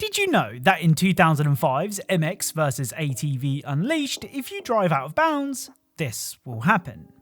Did you know that in 2005's MX vs ATV Unleashed, if you drive out of bounds, this will happen?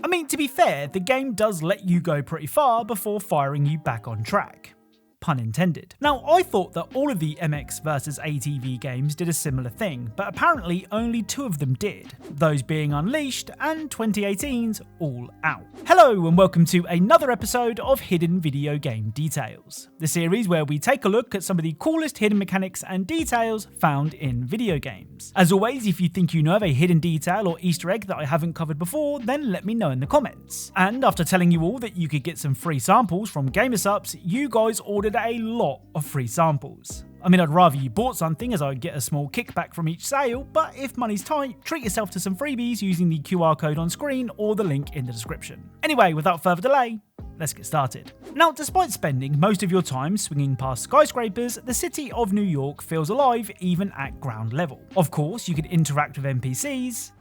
I mean, to be fair, the game does let you go pretty far before firing you back on track. Pun intended. Now, I thought that all of the MX vs ATV games did a similar thing, but apparently only 2 of them did, those being Unleashed and 2018's All Out. Hello and welcome to another episode of Hidden Video Game Details, the series where we take a look at some of the coolest hidden mechanics and details found in video games. As always, if you think you know of a hidden detail or Easter egg that I haven't covered before, then let me know in the comments. And after telling you all that you could get some free samples from GamerSupps, you guys ordered a lot of free samples. I mean, I'd rather you bought something as I'd get a small kickback from each sale, but if money's tight, treat yourself to some freebies using the QR code on screen or the link in the description. Anyway, without further delay, let's get started. Now, despite spending most of your time swinging past skyscrapers, the city of New York feels alive even at ground level. Of course, you can interact with NPCs,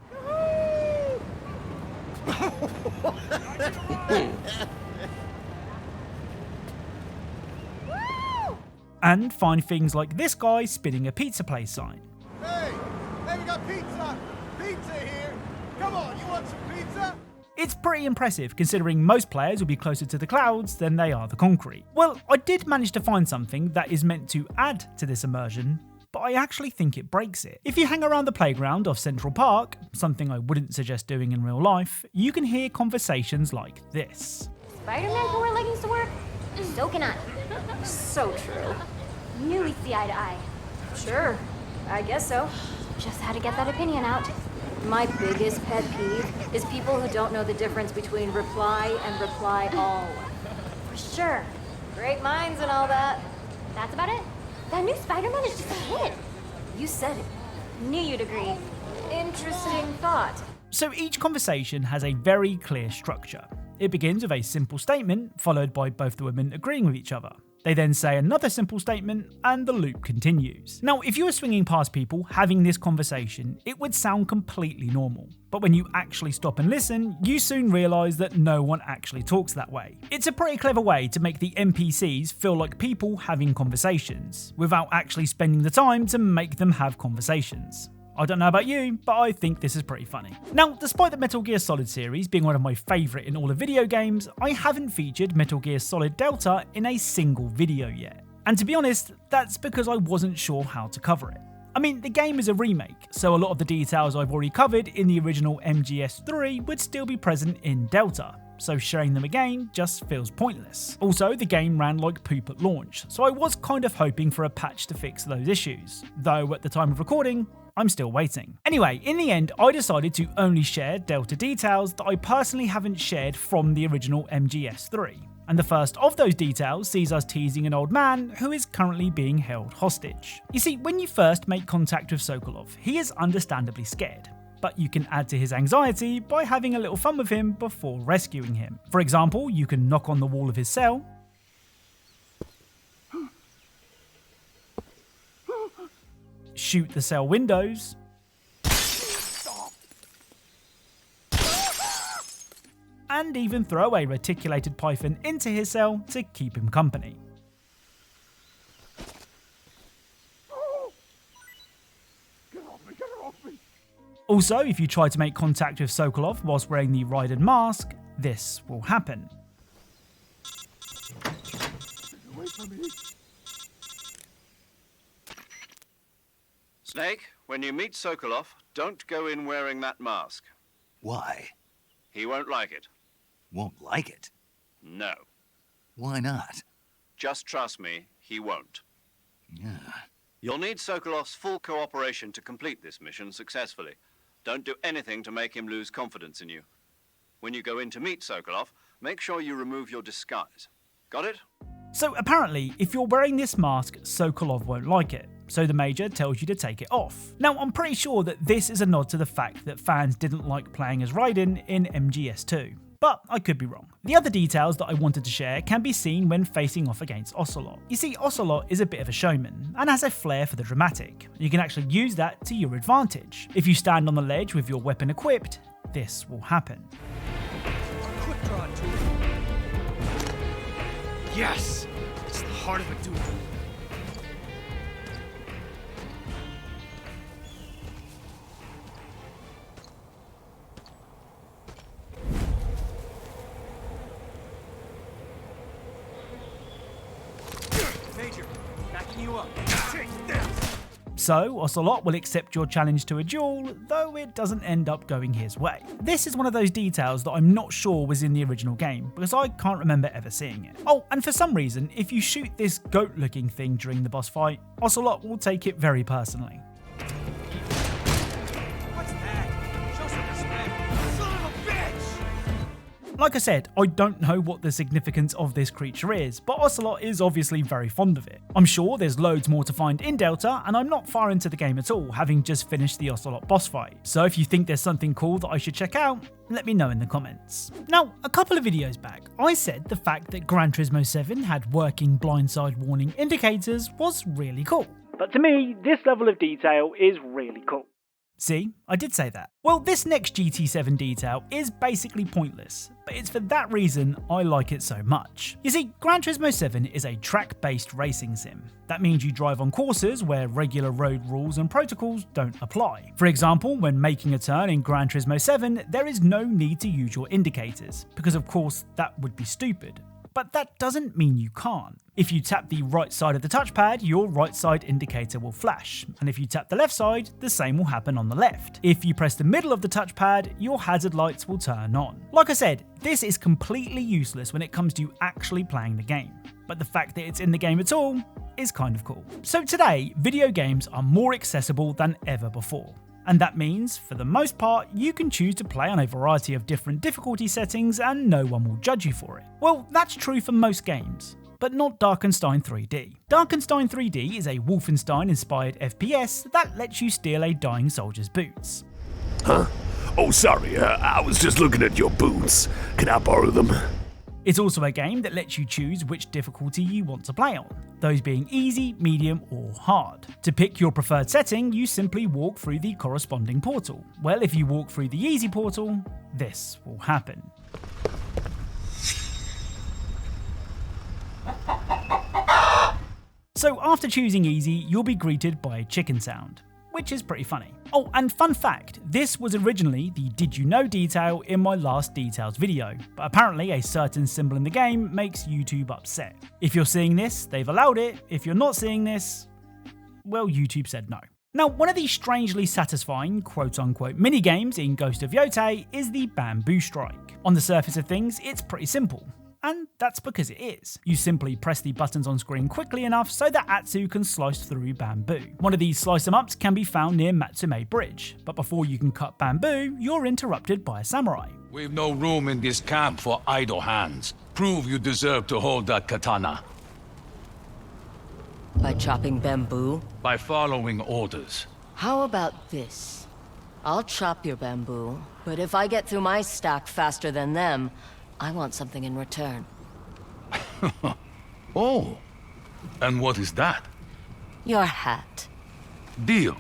and find things like this guy spinning a pizza place sign. Hey, we got pizza! Pizza here! Come on, you want some pizza? It's pretty impressive considering most players will be closer to the clouds than they are the concrete. Well, I did manage to find something that is meant to add to this immersion, but I actually think it breaks it. If you hang around the playground of Central Park, something I wouldn't suggest doing in real life, you can hear conversations like this. Spider-Man can wear leggings to work? So can I. So true. Nearly see eye to eye. Sure, I guess so. Just had to get that opinion out. My biggest pet peeve is people who don't know the difference between reply and reply all. For sure. Great minds and all that. That's about it. That new Spider-Man is just a hit. You said it. Knew you'd agree. Interesting thought. So each conversation has a very clear structure. It begins with a simple statement, followed by both the women agreeing with each other. They then say another simple statement, and the loop continues. Now, if you were swinging past people having this conversation, it would sound completely normal. But when you actually stop and listen, you soon realise that no one actually talks that way. It's a pretty clever way to make the NPCs feel like people having conversations, without actually spending the time to make them have conversations. I don't know about you, but I think this is pretty funny. Now, despite the Metal Gear Solid series being one of my favourite in all the video games, I haven't featured Metal Gear Solid Delta in a single video yet. And to be honest, that's because I wasn't sure how to cover it. I mean, the game is a remake, so a lot of the details I've already covered in the original MGS3 would still be present in Delta, so sharing them again just feels pointless. Also, the game ran like poop at launch, so I was kind of hoping for a patch to fix those issues, though at the time of recording, I'm still waiting. Anyway, in the end, I decided to only share Delta details that I personally haven't shared from the original MGS3. And the first of those details sees us teasing an old man who is currently being held hostage. You see, when you first make contact with Sokolov, he is understandably scared. But you can add to his anxiety by having a little fun with him before rescuing him. For example, you can knock on the wall of his cell, shoot the cell windows, and even throw a reticulated python into his cell to keep him company. Also, if you try to make contact with Sokolov whilst wearing the Raiden mask, this will happen. Wait for me. Snake, when you meet Sokolov, don't go in wearing that mask. Why? He won't like it. Won't like it? No. Why not? Just trust me, he won't. Yeah. You'll need Sokolov's full cooperation to complete this mission successfully. Don't do anything to make him lose confidence in you. When you go in to meet Sokolov, make sure you remove your disguise. Got it? So apparently, if you're wearing this mask, Sokolov won't like it, so the Major tells you to take it off. Now, I'm pretty sure that this is a nod to the fact that fans didn't like playing as Raiden in MGS2. but I could be wrong. The other details that I wanted to share can be seen when facing off against Ocelot. You see, Ocelot is a bit of a showman and has a flair for the dramatic. You can actually use that to your advantage. If you stand on the ledge with your weapon equipped, this will happen. Quick draw, too. Yes! It's the heart of a duel. Major, backing you up. Take this! So, Ocelot will accept your challenge to a duel, though it doesn't end up going his way. This is one of those details that I'm not sure was in the original game, because I can't remember ever seeing it. Oh, and for some reason, if you shoot this goat-looking thing during the boss fight, Ocelot will take it very personally. What's that? Show some respect. Son of a bitch! Like I said, I don't know what the significance of this creature is, but Ocelot is obviously very fond of it. I'm sure there's loads more to find in Delta, and I'm not far into the game at all, having just finished the Ocelot boss fight. So if you think there's something cool that I should check out, let me know in the comments. Now, a couple of videos back, I said the fact that Gran Turismo 7 had working blindside warning indicators was really cool. But to me, this level of detail is really cool. See, I did say that. Well, this next GT7 detail is basically pointless, but it's for that reason I like it so much. You see, Gran Turismo 7 is a track-based racing sim. That means you drive on courses where regular road rules and protocols don't apply. For example, when making a turn in Gran Turismo 7, there is no need to use your indicators, because of course that would be stupid. But that doesn't mean you can't. If you tap the right side of the touchpad, your right side indicator will flash, and if you tap the left side, the same will happen on the left. If you press the middle of the touchpad, your hazard lights will turn on. Like I said, this is completely useless when it comes to actually playing the game, but the fact that it's in the game at all is kind of cool. So today, video games are more accessible than ever before. And that means, for the most part, you can choose to play on a variety of different difficulty settings and no one will judge you for it. Well, that's true for most games, but not Darkenstein 3D. Darkenstein 3D is a Wolfenstein-inspired FPS that lets you steal a dying soldier's boots. Huh? Oh, sorry, I was just looking at your boots. Can I borrow them? It's also a game that lets you choose which difficulty you want to play on, those being easy, medium, or hard. To pick your preferred setting, you simply walk through the corresponding portal. Well, if you walk through the easy portal, this will happen. So after choosing easy, you'll be greeted by a chicken sound, which is pretty funny. Oh, and fun fact, this was originally the did you know detail in my last details video, but apparently a certain symbol in the game makes YouTube upset. If you're seeing this, they've allowed it. If you're not seeing this, well, YouTube said no. Now, one of the strangely satisfying quote-unquote mini-games in Ghost of Yotei is the Bamboo Strike. On the surface of things, it's pretty simple. And that's because it is. You simply press the buttons on screen quickly enough so that Atsu can slice through bamboo. One of these slice 'em ups can be found near Matsume Bridge, but before you can cut bamboo, you're interrupted by a samurai. We've no room in this camp for idle hands. Prove you deserve to hold that katana. By chopping bamboo? By following orders. How about this? I'll chop your bamboo, but if I get through my stack faster than them, I want something in return. Oh, and what is that? Your hat. Deal.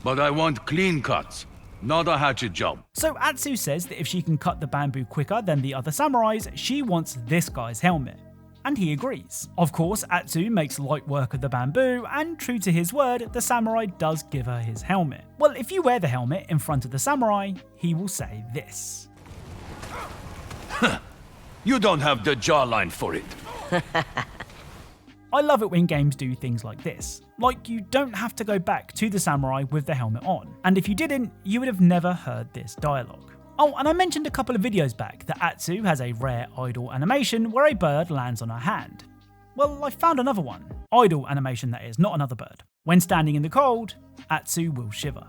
But I want clean cuts, not a hatchet job. So Atsu says that if she can cut the bamboo quicker than the other samurais, she wants this guy's helmet. And he agrees. Of course, Atsu makes light work of the bamboo, and true to his word, the samurai does give her his helmet. Well, if you wear the helmet in front of the samurai, he will say this. You don't have the jawline for it. I love it when games do things like this. Like, you don't have to go back to the samurai with the helmet on. And if you didn't, you would have never heard this dialogue. Oh, and I mentioned a couple of videos back that Atsu has a rare idle animation where a bird lands on her hand. Well, I found another one. Idle animation, that is, not another bird. When standing in the cold, Atsu will shiver.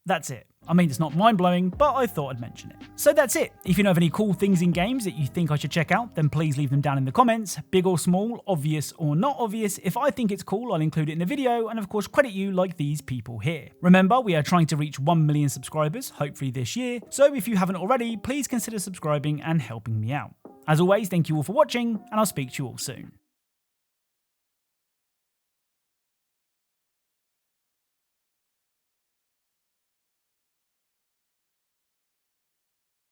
That's it. I mean, it's not mind-blowing, but I thought I'd mention it. So that's it. If you know of any cool things in games that you think I should check out, then please leave them down in the comments, big or small, obvious or not obvious. If I think it's cool, I'll include it in the video, and of course credit you like these people here. Remember, we are trying to reach 1 million subscribers, hopefully this year, so if you haven't already, please consider subscribing and helping me out. As always, thank you all for watching, and I'll speak to you all soon.